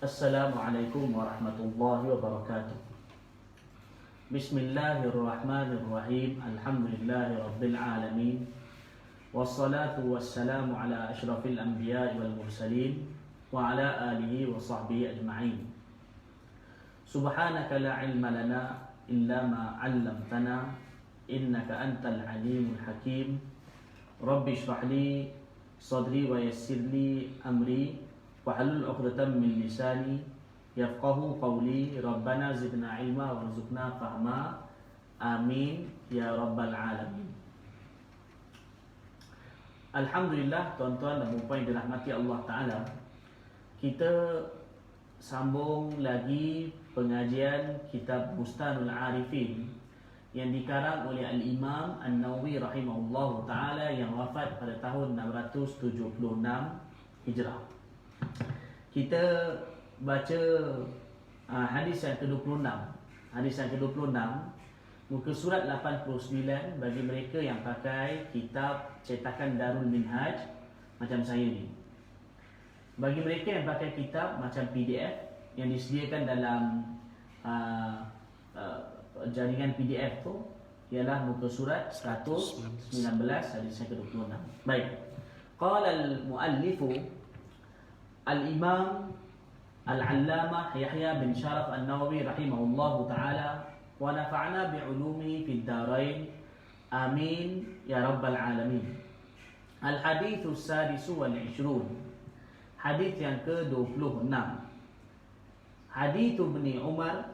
Assalamualaikum warahmatullahi wabarakatuh. Bismillahirrahmanirrahim. Alhamdulillahi rabbil alamin. Wassalatu wassalamu ala asyrafil anbiya'i wal mursalin wa ala alihi wa sahbihi ajma'in. Subhanaka la ilma lana illa ma 'allamtana innaka antal alimul hakim. Rabbi shrah li sadri wa yassir li amri wahlul 'uqdatam min lisani yafqahu qawli. Rabbana zidna ilma warzuqna fahma. Amin ya rabbal alamin. Alhamdulillah, tuan-tuan dan puan yang dirahmati Allah Ta'ala, kita sambung lagi pengajian kitab Bustanul Arifin yang dikarang oleh Al-Imam An-Nawawi rahimahullah Ta'ala yang wafat pada tahun 676 Hijrah. Kita baca hadis yang ke-26. Hadis yang ke-26 muka surat 89 bagi mereka yang pakai kitab cetakan Darul Minhaj macam saya ni. Bagi mereka yang pakai kitab macam PDF yang disediakan dalam jaringan PDF tu ialah muka surat 119 hadis yang ke-26. Baik. Qala al-muallifu Al-Imam Al-Allamah Yahya bin Sharaf An-Nawawi rahimahullahu ta'ala wa nafa'na bi'ulumihi fid darain. Amin ya rabbal alamin. Al-hadithu sadisu wal 20. Hadith yang ke-26. Hadithu Ibn Umar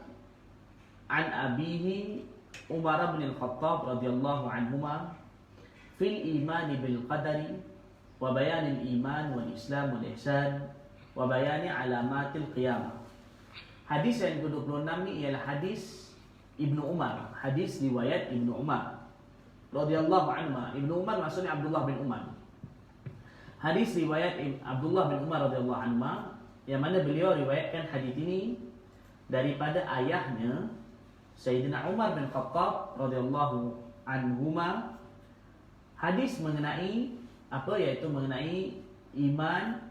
an abihi Umar bin Al-Khattab radhiyallahu anhuma fil imani bil qadari wa bayanil iman wal islam wal ihsan wa bayani alamatil qiyamah. Hadis yang ke-26 ni ialah hadis Ibnu Umar, hadis riwayat Ibnu Umar radhiyallahu anhu. Ibnu Umar maksudnya Abdullah bin Umar. Hadis riwayat Abdullah bin Umar radhiyallahu anhu yang mana beliau riwayatkan hadis ini daripada ayahnya Sayyidina Umar bin Khattab radhiyallahu anhuma. Hadis mengenai apa? Iaitu mengenai iman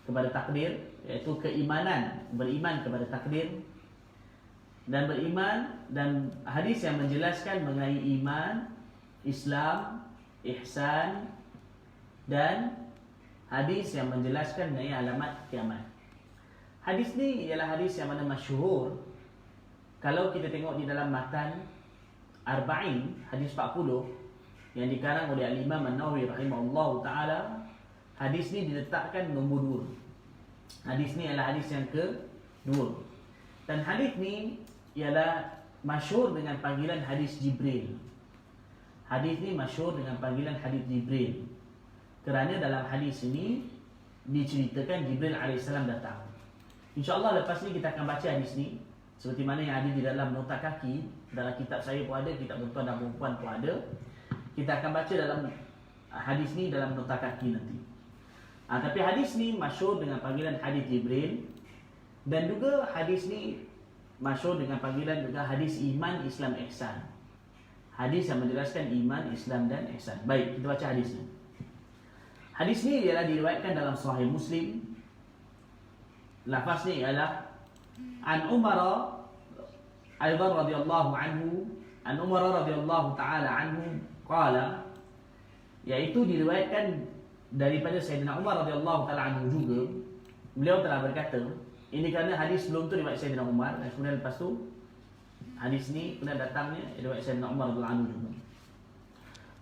kepada takdir, iaitu keimanan, beriman kepada takdir dan beriman, dan hadis yang menjelaskan mengenai iman, Islam, ihsan, dan hadis yang menjelaskan mengenai alamat kiamat. Hadis ni ialah hadis yang mana masyhur. Kalau kita tengok di dalam matan Arba'in, hadis 40 yang dikarang oleh Al-Imam An-Nawawi rahimahullahu ta'ala, hadis ni diletakkan nombor 2. Hadis ni adalah hadis yang ke-2. Dan hadis ni ialah masyhur dengan panggilan hadis Jibril. Hadis ni masyhur dengan panggilan hadis Jibril kerana dalam hadis ini diceritakan Jibril AS datang. InsyaAllah lepas ni kita akan baca hadis ni seperti mana yang ada di dalam nota kaki. Dalam kitab saya pun ada, kitab tuan dan perempuan pun ada. Kita akan baca dalam hadis ni dalam nota kaki nanti. Tapi hadis ni masyhur dengan panggilan hadis Jibril, dan juga hadis ni masyhur dengan panggilan juga hadis iman, Islam, ihsan. Hadis yang menjelaskan iman, Islam dan ihsan. Baik, kita baca hadis ni. Hadis ni ialah diriwayatkan dalam Sahih Muslim. Lafaz ni ialah An Umar aidan radhiyallahu anhu, An Umar radhiyallahu ta'ala anhu qala, iaitu diriwayatkan daripada Sayyidina Umar radhiyallahu ta'ala anhu juga. Beliau telah berkata, ini kerana hadis sebelum tu riwayat Sayyidina Umar, dan kemudian lepas tu hadis ni kemudian datangnya riwayat Sayyidina Umar radhiyallahu anhu juga.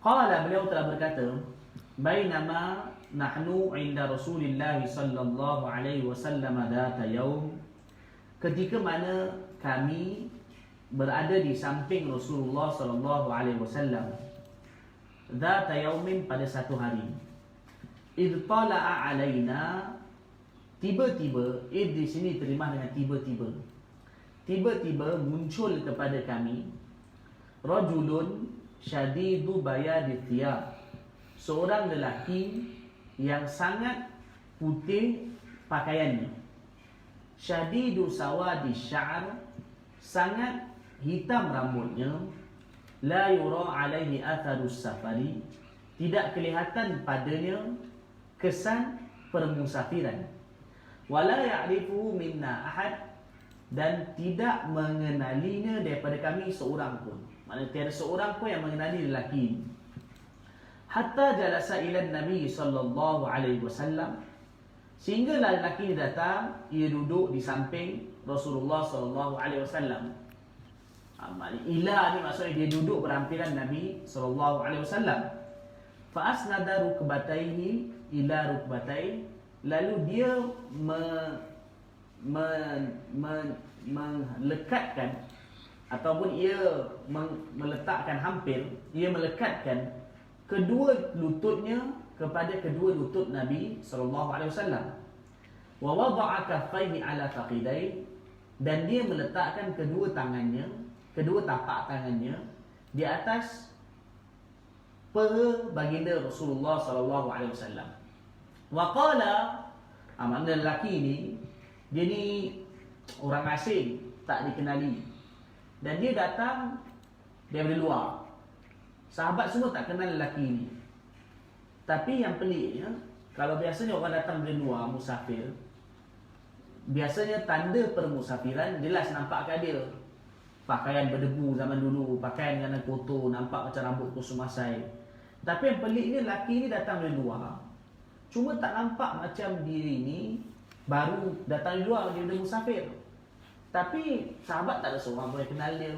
Qala, beliau telah berkata, bainama nahnu inda Rasulillah sallallahu alaihi wasallam dzata yaum, ketika mana kami berada di samping Rasulullah sallallahu alaihi wasallam, dzata yaumin, pada satu hari, id tala'a alaina, tiba-tiba, id di sini terjemah dengan tiba-tiba. Tiba-tiba muncul kepada kami rajulun syadidu bayadith thiyab, seorang lelaki yang sangat putih pakaiannya. Syadidu sawadi sya'r, sangat hitam rambutnya. La yura alaihi atharus safari, tidak kelihatan padanya kesan permusafiran. wala ya'rifuhu minna ahad, dan tidak mengenalinya daripada kami seorang pun. Maksudnya tiada seorang pun yang mengenali lelaki ini. Hatta jalasa ila Nabi sallallahu alaihi wasallam, sehinggalah lelaki ini datang, ia duduk di samping Rasulullah sallallahu alaihi wasallam. Ila ni maksudnya dia duduk berhampiran Nabi sallallahu alaihi wasallam. Fa asnada rukbataihi ila rukbatai, lalu dia melekatkan ataupun ia meletakkan hampir, ia melekatkan kedua lututnya kepada kedua lutut Nabi sallallahu alaihi wasallam. Wa wada'a kaffaihi ala faqidai, dan dia meletakkan kedua tangannya, kedua tapak tangannya di atas paha baginda Rasulullah sallallahu alaihi wasallam. Wa qala, makna lelaki ni, dia ni orang asing, tak dikenali, dan dia datang daripada luar. Sahabat semua tak kenal lelaki ni. Tapi yang peliknya, kalau biasanya orang datang dari luar musafir, biasanya tanda permusafiran jelas nampak kat dia. Pakaian berdebu zaman dulu, pakaian dengan kotor, nampak macam rambut kusum masai. Tapi yang peliknya, lelaki ni datang dari luar, cuma tak nampak macam diri ni baru datang dari luar, dia musafir. Tapi sahabat tak ada seorang pun yang kenal dia.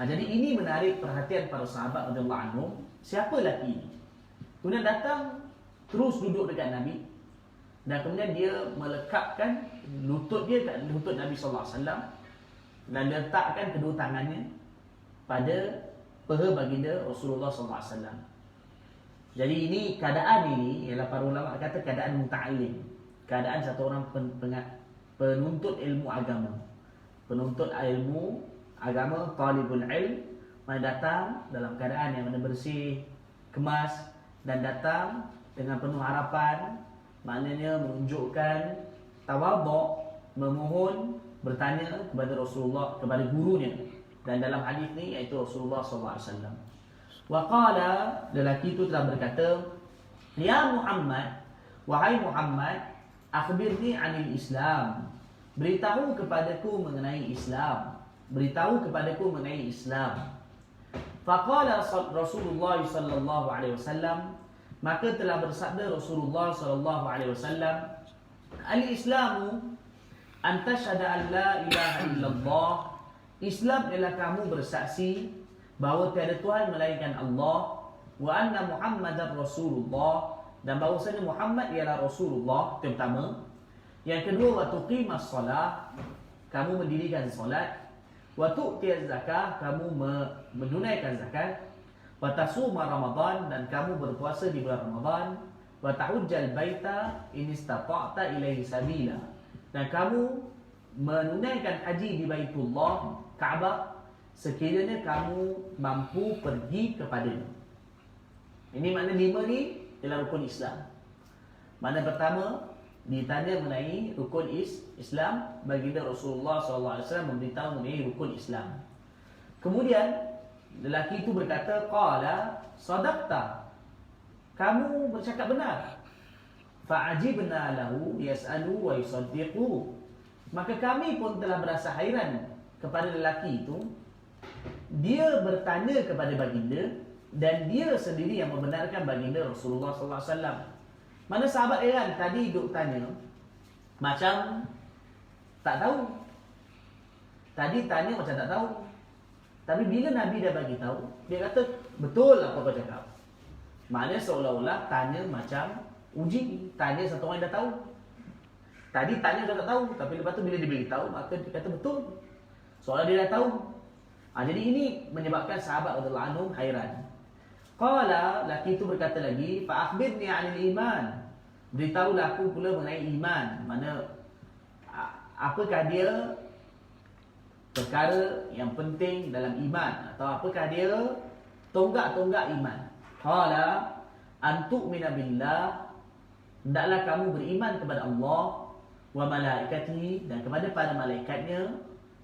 Jadi ini menarik perhatian para sahabat radhiyallahu anhum. Siapa lelaki ini? Kemudian datang, terus duduk dekat Nabi, dan kemudian dia melekapkan lutut dia kat lutut Nabi sallallahu alaihi wasallam, dan letakkan kedua tangannya pada paha baginda Rasulullah sallallahu alaihi wasallam. Jadi ini, keadaan ini ialah para ulama kata keadaan muta'allim, keadaan satu orang penuntut ilmu agama. Penuntut ilmu agama, talibul ilm, mana datang dalam keadaan yang mana bersih, kemas, dan datang dengan penuh harapan, maknanya menunjukkan tawaduk, memohon, bertanya kepada Rasulullah, kepada gurunya. Dan dalam hadis ni iaitu Rasulullah sallallahu alaihi wasallam. Wa qala, lelaki itu telah berkata, ya Muhammad, wahai Muhammad, akhbirni anil Islam, beritahu kepadaku mengenai Islam, beritahu kepadaku mengenai Islam. Faqala Rasulullah sallallahu alaihi wasallam, maka telah bersabda Rasulullah sallallahu alaihi wasallam, al-Islamu an tashhada an la ilaha illallah, Islam ialah kamu bersaksi bahawa tiada Tuhan melainkan Allah, wa anna Muhammadar Rasulullah, dan bahawasanya Muhammad ialah Rasulullah. Itu yang pertama. Yang kedua, wa tuqimas salah, kamu mendirikan solat, wa tu'tiyaz zakah, kamu menunaikan zakat, wa tasuma Ramadan, dan kamu berpuasa di bulan Ramadan, wa tahujjal baita in istata'ta ilaihi sabila, dan kamu menunaikan haji di Baitullah Kaabah sekiranya kamu mampu pergi kepadanya. Ini makna 5 ni ialah rukun Islam. Makna pertama, ditanya mengenai rukun Islam, baginda Rasulullah SAW memberitahu mengenai rukun Islam. Kemudian lelaki itu berkata, qala sadaqta, kamu bercakap benar. Fa'ajibna lahu yas'alu wa yusaddiqu, maka kami pun telah berasa hairan kepada lelaki itu. Dia bertanya kepada baginda, dan dia sendiri yang membenarkan baginda Rasulullah SAW. Mana sahabat heran, tadi duk tanya macam tak tahu. Tadi tanya macam tak tahu. Tapi bila Nabi dah bagi tahu, dia kata betul apa kau cakap. Maknanya seolah-olah tanya macam uji, tanya satu orang yang dah tahu. Tadi tanya macam tak tahu, tapi lepas tu bila dia beritahu, maka dia kata betul. Soalnya dia dah tahu. Jadi ini menyebabkan sahabat radhiyallahu anhum hairan. Qala, laki itu berkata lagi, fa akhbirni 'anil iman, beritahulah aku pula mengenai iman. Mana apakah dia perkara yang penting dalam iman, atau apakah dia tonggak-tonggak iman. Qala an tu'mina billah, hendaklah kamu beriman kepada Allah, wa malaikatihi, dan kepada para malaikatnya,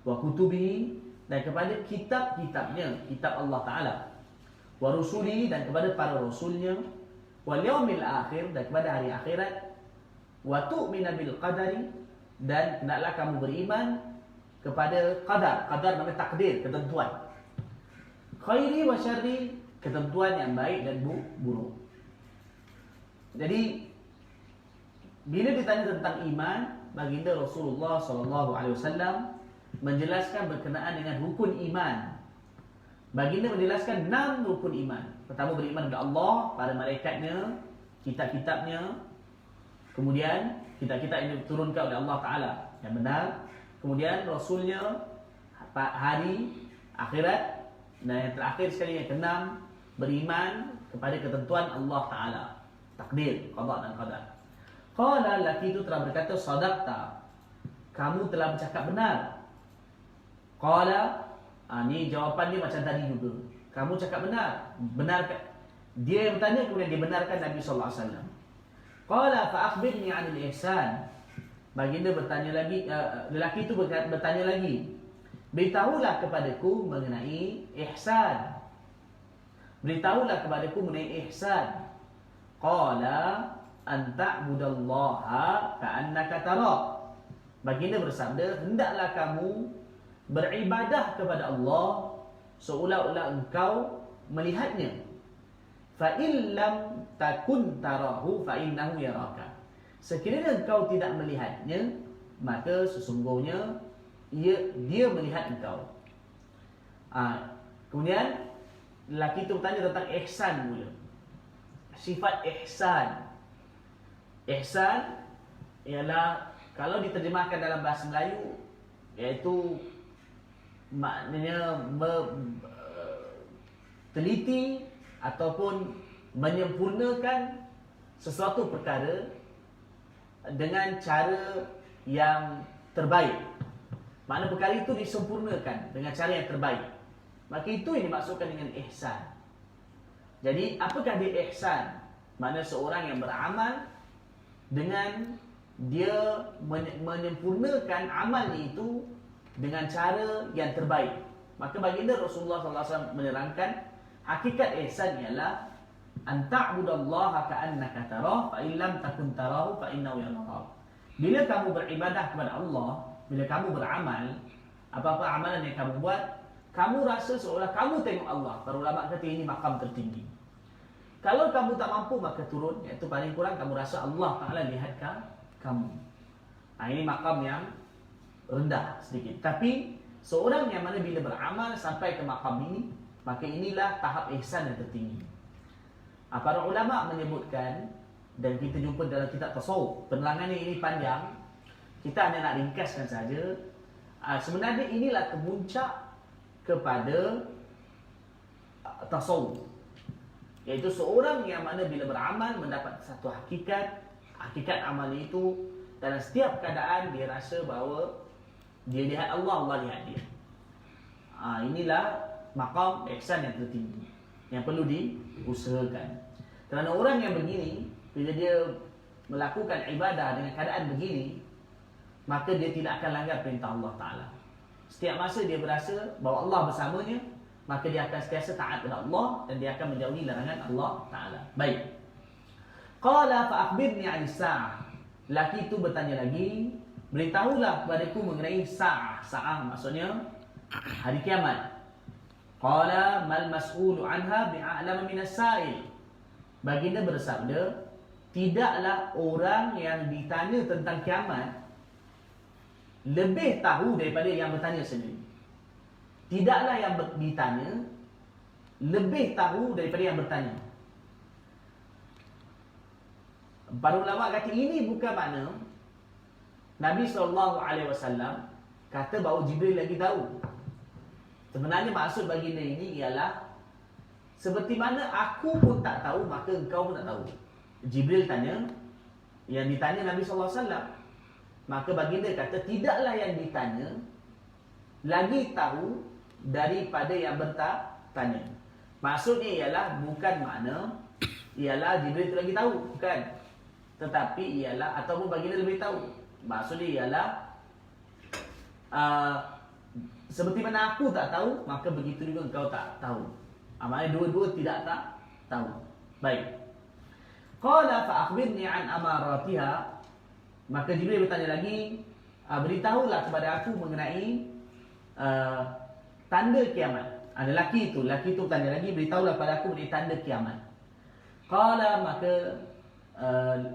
wa kutubihi, dan kepada kitab-kitabnya, kitab Allah Ta'ala, wa rusuli, dan kepada para rasulnya, wal yaumil akhir, dan kepada hari akhirat, wa tu'mina bil qadari, dan hendaklah kamu beriman kepada qadar. Qadar maknanya takdir, ketentuan. Khairi wa syarri, ketentuan yang baik dan buruk. Jadi bila ditanya tentang iman, baginda Rasulullah SAW menjelaskan berkenaan dengan rukun iman. Baginda menjelaskan 6 rukun iman. Pertama, beriman kepada Allah, para malaikatnya, kitab-kitabnya, kemudian kitab-kitab yang diturunkan oleh Allah Ta'ala yang benar, kemudian Rasulnya, hari akhirat, dan yang terakhir sekali yang keenam, beriman kepada ketentuan Allah Ta'ala, takdir, qada dan qadar. Qala, lelaki itu telah berkata, sadaqta, kamu telah bercakap benar. Qala, ni jawapan dia macam tadi juga, kamu cakap benar. Benarkan. Dia yang bertanya, kemudian dia benarkan Nabi SAW. Qala fa akhbirni 'anil ihsan. Baginda bertanya lagi, lelaki itu bertanya lagi, beritahulah kepadaku mengenai ihsan. Beritahulah kepadaku mengenai ihsan. Qala an ta'budallaha ka'annaka tara. Baginda bersabda, hendaklah kamu beribadah kepada Allah seolah-olah engkau melihatnya. Fa in lam takun tarahu fa innahu yaraka. Sekiranya engkau tidak melihatnya, maka sesungguhnya dia melihat engkau. Kemudian lelaki itu bertanya tentang ihsan mula. Sifat ihsan. Ihsan ialah, kalau diterjemahkan dalam bahasa Melayu, iaitu maknanya teliti ataupun menyempurnakan sesuatu perkara dengan cara yang terbaik. Makna perkara itu disempurnakan dengan cara yang terbaik. Maka itu yang dimaksudkan dengan ihsan. Jadi apakah dia ihsan? Makna seorang yang beramal dengan dia menyempurnakan amalnya itu dengan cara yang terbaik. Maka baginda Rasulullah SAW menerangkan, hakikat ihsan ialah an ta'budallaha ka'annaka tarah fa in lam takun tarahu fa innahu yaraka. Bila kamu beribadah kepada Allah, bila kamu beramal, apa-apa amalan yang kamu buat, kamu rasa seolah kamu tengok Allah. Para ulama kata ini makam tertinggi. Kalau kamu tak mampu, maka turun, iaitu paling kurang kamu rasa Allah Ta'ala lihat kamu. Ini makam yang rendah sedikit. Tapi seorang yang mana bila beramal sampai ke makam ini, maka inilah tahap ihsan yang tertinggi. Para ulama menyebutkan, dan kita jumpa dalam kitab tasawuf, penerangannya ini panjang, kita hanya nak ringkaskan saja. Sebenarnya inilah kemuncak kepada tasawuf, iaitu seorang yang mana bila beramal mendapat satu hakikat amal itu, dalam setiap keadaan dia rasa bahawa dia lihat Allah, Allah lihat dia. Inilah maqam ihsan yang tertinggi, yang perlu diusahakan. Kerana orang yang begini, bila dia melakukan ibadah dengan keadaan begini, maka dia tidak akan langgar perintah Allah Ta'ala. Setiap masa dia berasa bahawa Allah bersamanya, maka dia akan sentiasa taat kepada Allah dan dia akan menjauhi larangan Allah Ta'ala. Baik. Qala fa akhbirni 'anis sa'ah. Laki itu bertanya lagi, beritahulah kepadaku mengenai sa'ah. Sa'ah maksudnya hari kiamat. Qala mal mas'ulu 'anha bi'a'lama minas sa'il. Baginda bersabda, tidaklah orang yang ditanya tentang kiamat lebih tahu daripada yang bertanya sendiri. Tidaklah yang ditanya lebih tahu daripada yang bertanya. Para ulama kata ini bukan makna Nabi SAW kata bahawa Jibril lagi tahu. Sebenarnya maksud baginda ini ialah, seperti mana aku pun tak tahu, maka engkau pun tak tahu. Jibril tanya, yang ditanya Nabi SAW. Maka baginda kata, tidaklah yang ditanya lagi tahu daripada yang bertanya. Maksudnya ialah bukan makna ialah Jibril itu lagi tahu, bukan. Tetapi ialah, ataupun baginda lebih tahu. Maksudnya ialah seperti mana aku tak tahu, maka begitu juga engkau tak tahu. Maksudnya dua-dua tak tahu. Baik. Qala fa akhbirni an amaratiha. Maka Jibril bertanya lagi, beritahulah kepada aku mengenai tanda kiamat. Ada lelaki itu bertanya lagi, beritahulah kepada aku mengenai tanda kiamat. Qala, maka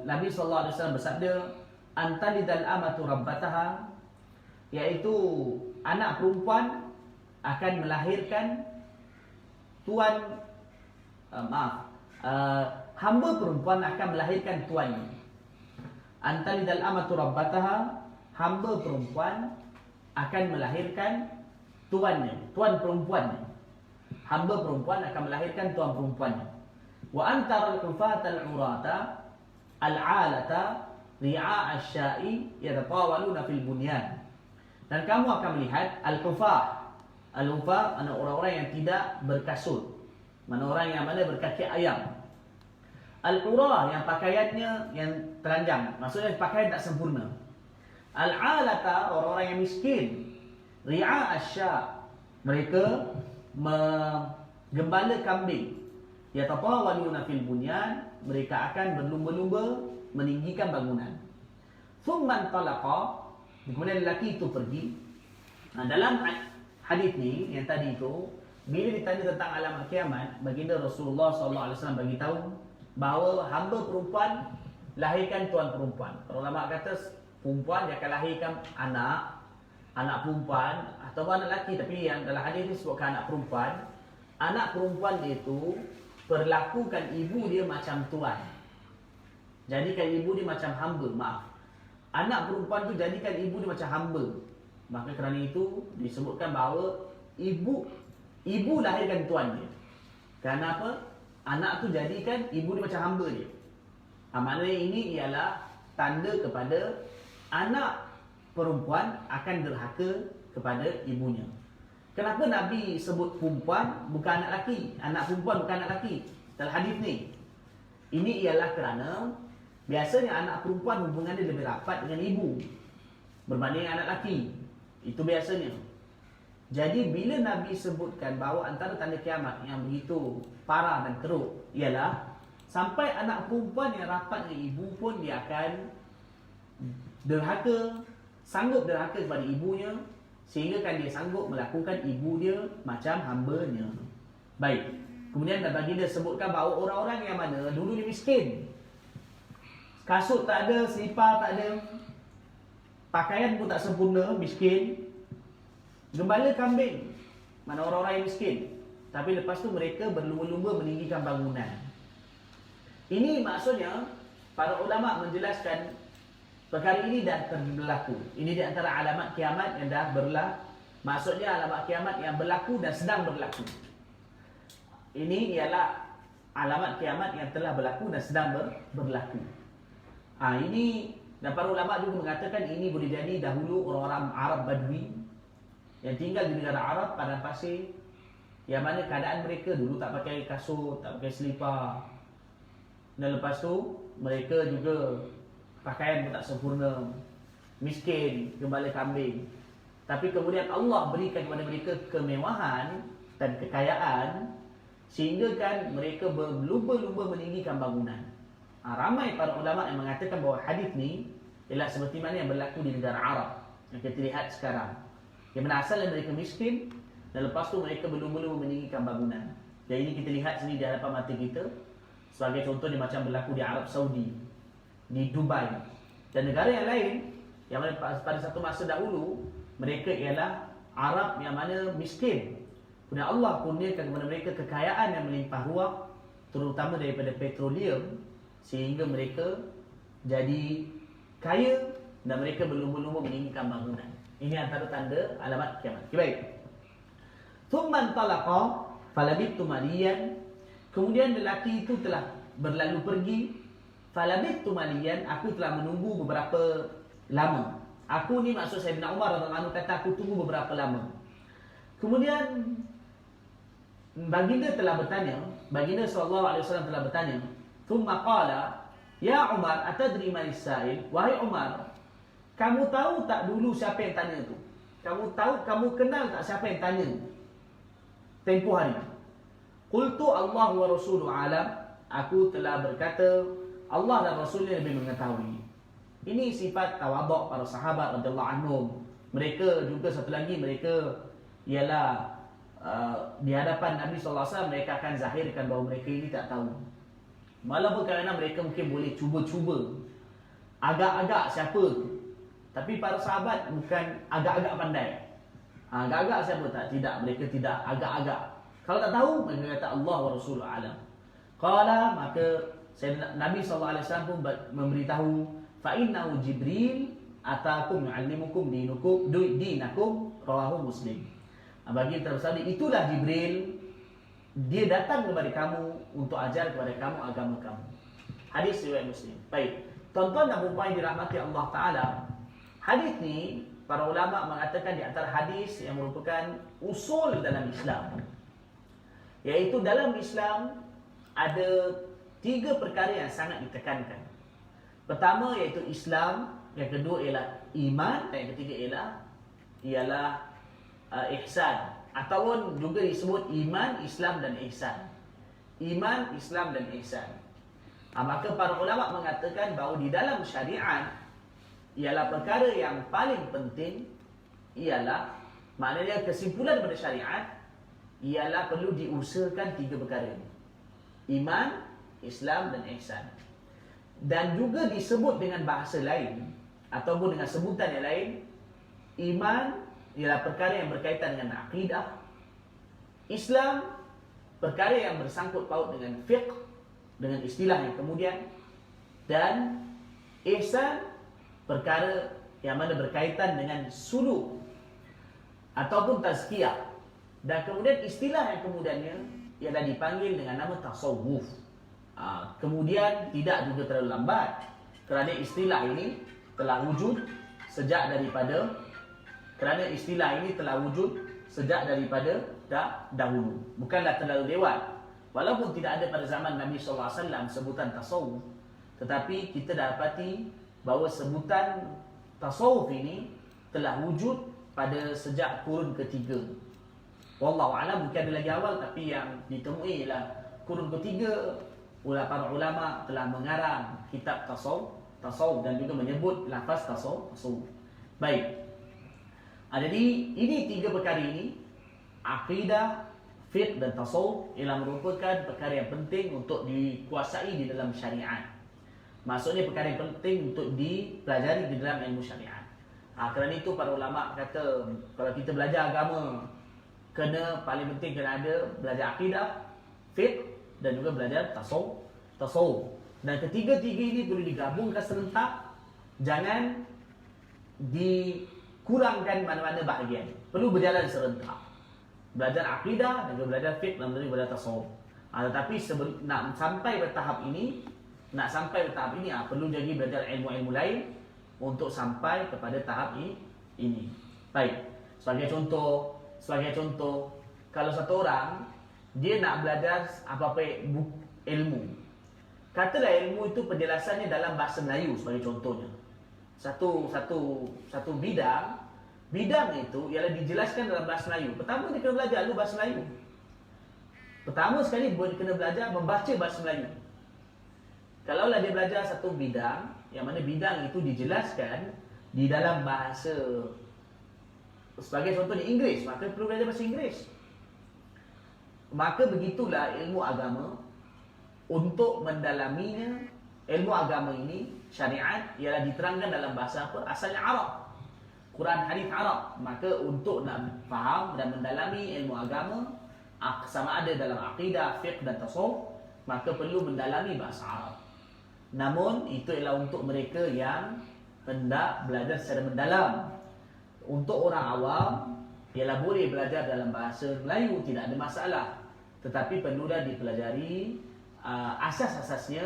Nabi sallallahu alaihi wasallam bersabda, antalidal amatu rabbataha, iaitu anak perempuan akan melahirkan hamba perempuan akan melahirkan tuannya. Antalidal amatu rabbataha, hamba perempuan akan melahirkan tuannya, tuan perempuannya. Hamba perempuan akan melahirkan tuan perempuannya. Wa antara al-hufata al-urata al-alata ri'a asy-sya'i yatatawaluna fil bunyan. Dan kamu akan melihat al-hufah. Al-hufah adalah orang-orang yang tidak berkasut, orang yang mana berkaki ayam. Al-urah yang pakaiannya yang telanjang, maksudnya pakaian tak sempurna. Al-alata orang-orang yang miskin. Ri'a asy-sya', mereka menggembala kambing. Yatatawaluna fil bunyan, mereka akan berlumba-lumba meninggikan bangunan. Thumman talaqa, kemudian lelaki itu pergi. Dalam hadis ni yang tadi itu, bila ditanya tentang alamat kiamat, baginda Rasulullah sallallahu alaihi wasallam bagi tahu bahawa hamba perempuan lahirkan tuan perempuan. Para ulama kata perempuan dia akan lahirkan anak perempuan atau anak lelaki, tapi yang dalam hadis ni sebutkan anak perempuan. Anak perempuan dia itu perlakukan ibu dia macam tuan. Jadikan ibu dia macam hamba, Anak perempuan tu jadikan ibu dia macam hamba. Maka kerana itu disebutkan bahawa ibu lahirkan tuan dia. Kerana apa? Anak tu jadikan ibu dia macam hamba dia. Maknanya ini ialah tanda kepada anak perempuan akan derhaka kepada ibunya. Kenapa Nabi sebut perempuan bukan anak lelaki? Anak perempuan bukan anak lelaki dalam hadis ni. Ini ialah kerana biasanya anak perempuan hubungannya lebih rapat dengan ibu berbanding anak lelaki. Itu biasanya. Jadi bila Nabi sebutkan bahawa antara tanda kiamat yang begitu parah dan teruk ialah sampai anak perempuan yang rapat dengan ibu pun dia akan derhaka, sanggup derhaka kepada ibunya, sehingga kan dia sanggup melakukan ibu dia macam hambanya. Baik. Kemudian baginda sebutkan bahawa orang-orang yang mana dulu ni miskin, kasut tak ada, selipar tak ada, pakaian pun tak sempurna, miskin, gembala kambing, mana orang-orang yang miskin. Tapi lepas tu mereka berlumba-lumba meninggikan bangunan. Ini maksudnya para ulama menjelaskan perkara ini dah berlaku. Ini di antara alamat kiamat yang dah berlaku. Maksudnya alamat kiamat yang berlaku dan sedang berlaku. Ini ialah alamat kiamat yang telah berlaku dan sedang berlaku. Ini dan para ulama juga mengatakan ini boleh jadi dahulu orang-orang Arab Badui yang tinggal di negara Arab padang pasir, yang mana keadaan mereka dulu tak pakai kasut, tak pakai selipar. Dan lepas tu mereka juga pakaian pun tak sempurna, miskin, gembala kambing. Tapi kemudian Allah berikan kepada mereka kemewahan dan kekayaan, sehingga kan mereka berlumba-lumba meninggikan bangunan. Ramai para ulama yang mengatakan bahawa hadis ni ialah seperti mana yang berlaku di negara Arab yang kita lihat sekarang, yang mana asalnya mereka miskin dan lepas tu mereka berlumba-lumba meninggikan bangunan. Jadi ini kita lihat sini di hadapan mata kita. Sebagai contoh dia macam berlaku di Arab Saudi, di Dubai dan negara yang lain yang mana pada satu masa dahulu mereka ialah Arab yang mana miskin. Kemudian Allah kurniakan kepada mereka kekayaan yang melimpah ruah, terutama daripada petroleum, sehingga mereka jadi kaya dan mereka berlumba-lumba meninggikan bangunan. Ini antara tanda alamat kiamat. Okay, baik. Thumman talaqa falabittu maliyan. Kemudian lelaki itu telah berlalu pergi. Falabittu maliyan, aku telah menunggu beberapa lama. Aku ni maksud Sayyidina Umar radhiyallahu anhu kata aku tunggu beberapa lama. Kemudian baginda telah bertanya, baginda sallallahu alaihi wasallam telah bertanya, thumma qala, ya Umar, atadri man as-sa'il? Wahai Umar, kamu tahu tak dulu siapa yang tanya tu? Kamu kenal tak siapa yang tanya tempoh hari? Qultu Allah wa rasuluhu alam. Aku telah berkata Allah dan Rasulnya lebih mengetahui. Ini sifat tawaduk para sahabat radhiyallahu anhum. Mereka juga satu lagi, mereka ialah di hadapan Nabi sallallahu alaihi wasallam mereka akan zahirkan bahawa mereka ini tak tahu. Walaupun kerana mereka mungkin boleh cuba-cuba agak-agak siapa tu. Tapi para sahabat bukan agak-agak pandai. Agak-agak siapa tak? Tidak, mereka tidak agak-agak. Kalau tak tahu, mereka kata Allah wa Rasulullah alam. Qala, maka Nabi sallallahu alaihi wasallam pun memberitahu, fa innahu Jibril atakum yu'allimukum dinakum, rawahu Muslim. Bagi terbesar, itulah Jibril, dia datang kepada kamu untuk ajar kepada kamu agama kamu. Hadis riwayat Muslim. Baik, tuan-tuan dan puan yang dirahmati Allah Taala, hadis ni para ulama mengatakan di antara hadis yang merupakan usul dalam Islam. Iaitu dalam Islam ada 3 perkara yang sangat ditekankan. Pertama iaitu Islam, yang kedua ialah iman, dan yang ketiga ialah ihsan, ataupun juga disebut iman, Islam dan ihsan. Iman, Islam dan ihsan. Maka para ulama mengatakan bahawa di dalam syariat ialah perkara yang paling penting ialah, maknanya kesimpulan daripada syariat ialah perlu diusahakan 3 perkara ini. Iman, Islam dan ihsan. Dan juga disebut dengan bahasa lain ataupun dengan sebutan yang lain, iman ialah perkara yang berkaitan dengan akidah, Islam perkara yang bersangkut paut dengan fiqh, dengan istilah yang kemudian, dan ihsan perkara yang mana berkaitan dengan suluk ataupun tazkiyah. Dan kemudian istilah yang kemudiannya ialah dipanggil dengan nama tasawuf. Kemudian tidak juga terlalu lambat, kerana istilah ini telah wujud sejak daripada dahulu. Bukanlah terlalu lewat. Walaupun tidak ada pada zaman Nabi SAW sebutan tasawuf, tetapi kita dapati bahawa sebutan tasawuf ini telah wujud pada sejak kurun ketiga. Wallahu a'lam, mungkin ada lagi awal, tapi yang ditemui ialah kurun ketiga. Para ulama telah mengarang kitab tasawuf dan juga menyebut lafaz tasawuf. Baik. Jadi ini 3 perkara ini, akidah, fiqh dan tasawuf, ialah merupakan perkara yang penting untuk dikuasai di dalam syariat. Maksudnya perkara yang penting untuk dipelajari di dalam ilmu syariat. Kerana itu para ulama kata kalau kita belajar agama, paling penting kena ada belajar akidah, fiqh dan juga belajar tasawuf. Dan ketiga-tiga ini perlu digabungkan serentak, jangan dikurangkan mana-mana bahagian. Perlu berjalan serentak. Belajar akidah dan juga belajar fiqh dan juga belajar tasawuf. Tetapi nak sampai ke tahap ini, perlu jadi belajar ilmu-ilmu lain untuk sampai kepada tahap ini. Baik. Sebagai contoh, kalau satu orang dia nak belajar apa-apa ilmu, katalah ilmu itu penjelasannya dalam bahasa Melayu sebagai contohnya. Satu bidang itu ialah dijelaskan dalam bahasa Melayu. Pertama dia kena belajar dulu bahasa Melayu. Pertama sekali dia kena belajar membaca bahasa Melayu. Kalaulah dia belajar satu bidang, yang mana bidang itu dijelaskan di dalam bahasa, sebagai contoh di Inggeris, maka perlu belajar bahasa Inggeris. Maka begitulah ilmu agama. Untuk mendalaminya, ilmu agama ini, syariat, ialah diterangkan dalam bahasa apa? Asalnya Arab, Quran, hadis Arab. Maka untuk nak faham dan mendalami ilmu agama, sama ada dalam akidah, fiqh dan tasawuf, maka perlu mendalami bahasa Arab. Namun itu ialah untuk mereka yang hendak belajar secara mendalam. Untuk orang awam ialah boleh belajar dalam bahasa Melayu, tidak ada masalah. Tetapi perlulah dipelajari asas-asasnya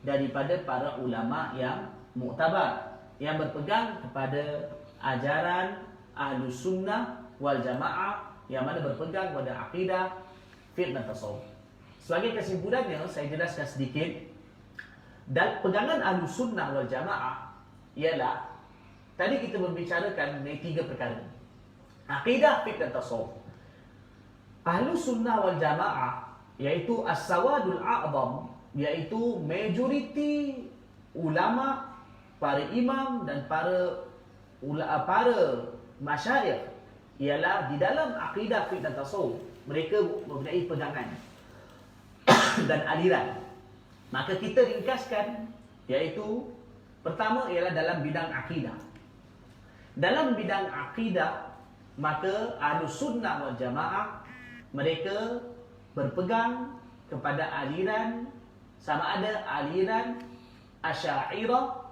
daripada para ulama yang muktabar, yang berpegang kepada ajaran Ahlus Sunnah wal Jamaah, yang mana berpegang pada akidah, fiqh dan tasawuf. Sebagai kesimpulannya, saya jelaskan sedikit. Dan pegangan Ahlus Sunnah wal Jamaah ialah, tadi kita membicarakan mengenai 3 perkara: akidah, fiqh dan tasawuf. Ahlus Sunnah wal Jamaah, iaitu as-sawadul a'zam, iaitu majoriti ulama para imam dan para masyayikh ialah di dalam akidah, fiqh dan tasawuf mereka mempunyai pegangan dan aliran. Maka kita ringkaskan, iaitu pertama ialah dalam bidang akidah. Dalam bidang akidah, maka Ahlus Sunnah wal Jamaah mereka berpegang kepada aliran, sama ada aliran Asy'ariyah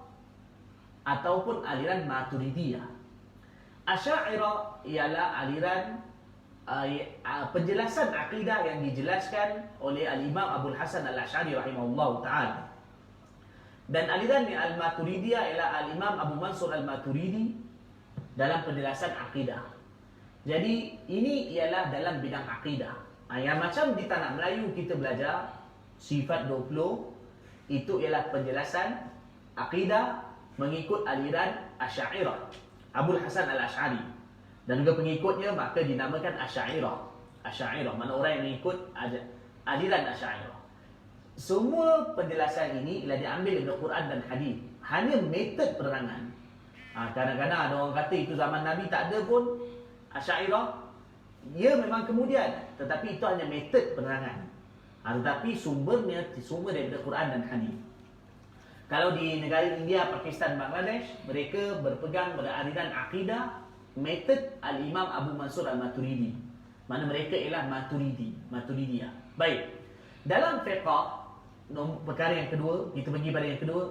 ataupun aliran Maturidiyah. Asy'ariyah ialah aliran penjelasan akidah yang dijelaskan oleh Al-Imam Abul Hasan Al-Asy'ari rahimahullah ta'ala. Dan aliran Al-Maturidiyah ialah Al-Imam Abu Mansur Al-Maturidi dalam penjelasan akidah. Jadi ini ialah dalam bidang akidah. Yang macam di tanah Melayu kita belajar sifat 20, itu ialah penjelasan akidah mengikut aliran Asy'ariyah, Abul Hasan Al-Asy'ari. Dan juga pengikutnya maka dinamakan Asy'ariyah. Asy'ariyah, mana orang yang mengikut aliran Asy'ariyah. Semua penjelasan ini ialah diambil dari Quran dan hadis. Hanya metod penerangan. Kadang-kadang ada orang kata itu zaman Nabi tak ada pun Asy'ariyah. Ya memang kemudian, tetapi itu hanya metod penerangan. Tetapi sumbernya sumber daripada Quran dan hadis. Kalau di negara India, Pakistan, Bangladesh, mereka berpegang pada aliran akidah metod Al-Imam Abu Mansur Al-Maturidi. Mana mereka ialah Maturidiyah. Baik. Dalam fiqh, perkara yang kedua, kita pergi pada yang kedua,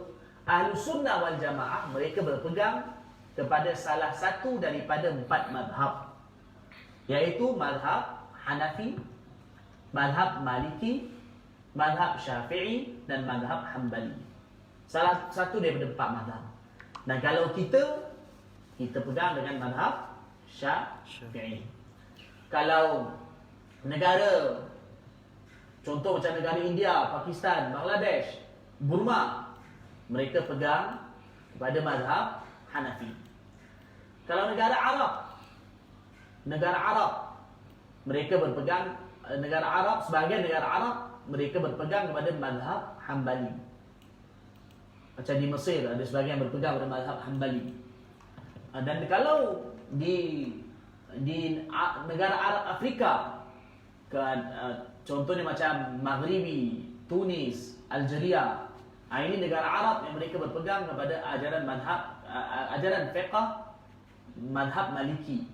Ahlus Sunnah wal Jamaah mereka berpegang kepada salah satu daripada 4 mazhab, iaitu mazhab Hanafi, mazhab Maliki, mazhab Syafi'i dan mazhab Hanbali. Salah satu daripada 4 mazhab. Dan kalau kita pegang dengan mazhab Syafi'i. Kalau negara, contoh macam negara India, Pakistan, Bangladesh, Burma, mereka pegang kepada mazhab Hanafi. Kalau negara Arab, mereka berpegang, sebahagian negara Arab mereka berpegang kepada mazhab Hanbali. Macam di Mesir ada sebahagian berpegang kepada mazhab Hanbali. Dan kalau di negara Arab Afrika, contohnya macam Maghribi, Tunis, Algeria, ini negara Arab yang mereka berpegang kepada ajaran fiqh mazhab Maliki.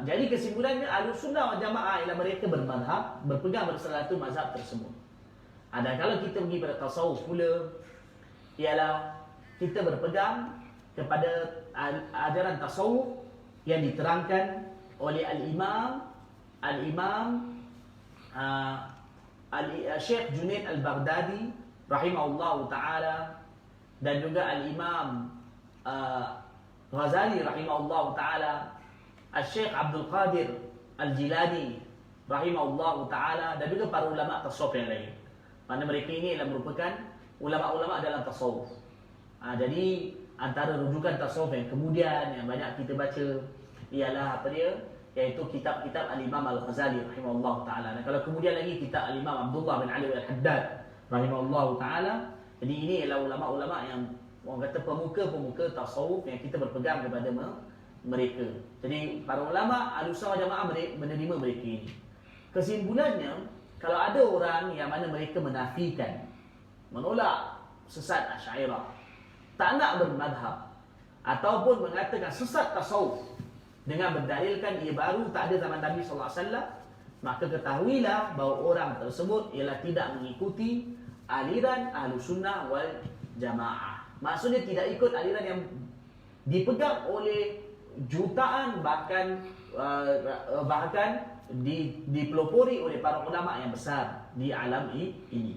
Jadi kesimpulannya Ahlus Sunnah wal Jamaah ialah mereka berpegang pada salah satu mazhab tersebut. Dan kalau kita pergi pada tasawuf pula, ialah kita berpegang kepada ajaran tasawuf yang diterangkan oleh Al-Imam Syekh Junaid Al-Baghdadi rahimahullahu ta'ala, dan juga Al-Imam Ghazali rahimahullahu ta'ala, Al-Syekh Abdul Qadir Al-Jilani rahimahullahu ta'ala, dan juga para ulama tasawuf yang lain. Mana mereka ini adalah merupakan ulama-ulama dalam tasawuf. Jadi antara rujukan tasawuf yang kemudian yang banyak kita baca ialah iaitu kitab-kitab Al-Imam Al-Ghazali rahimahullahu ta'ala. Dan kalau kemudian lagi kitab Al-Imam Abdullah bin Ali Al-Haddad rahimahullahu ta'ala. Jadi ini ialah ulama-ulama yang orang kata pemuka-pemuka tasawuf yang kita berpegang kepada mereka. Jadi para ulama Ahlus Sunnah wal Jamaah menerima mereka ini. Kesimpulannya, kalau ada orang yang mana mereka menafikan, menolak sesat Asy'ariyah, tak nak bermadhab, ataupun mengatakan sesat tasawuf dengan berdalilkan ia baru tak ada zaman Nabi SAW, maka ketahuilah bahawa orang tersebut ialah tidak mengikuti aliran Ahlus Sunnah wal Jamaah. Maksudnya tidak ikut aliran yang dipegang oleh jutaan, bahkan dipelopori oleh para ulama yang besar di alam ini.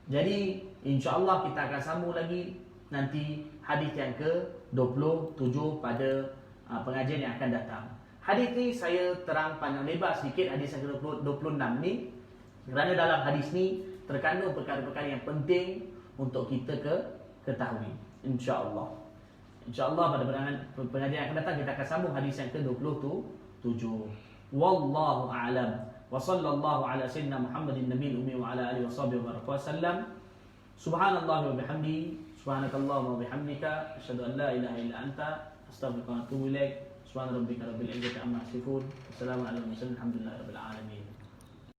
Jadi insya-Allah kita akan sambung lagi nanti hadis yang ke-27 pada pengajian yang akan datang. Hadis ni saya terang panjang lebar sedikit, hadis yang ke-26 ni, kerana dalam hadis ni terkandung perkara-perkara yang penting untuk kita ketahui. Insya-Allah. InsyaAllah pada pengajian yang akan datang kita akan sambung hadis yang ke-27. Wallahu a'lam. Wa sallallahu ala sayyidina Muhammadin nabiyil ummi wa ala alihi wa sahbihi wa sallam. Subhanallah wa bihamdi. Subhanakallahumma wa bihamdika asyhadu an la ilaha illa anta astaghfiruka wa atubu ilaik. Subhana rabbika rabbil izzati amma yasifun. Wassalamu ala mursalin. Alhamdulillahirabbil alamin.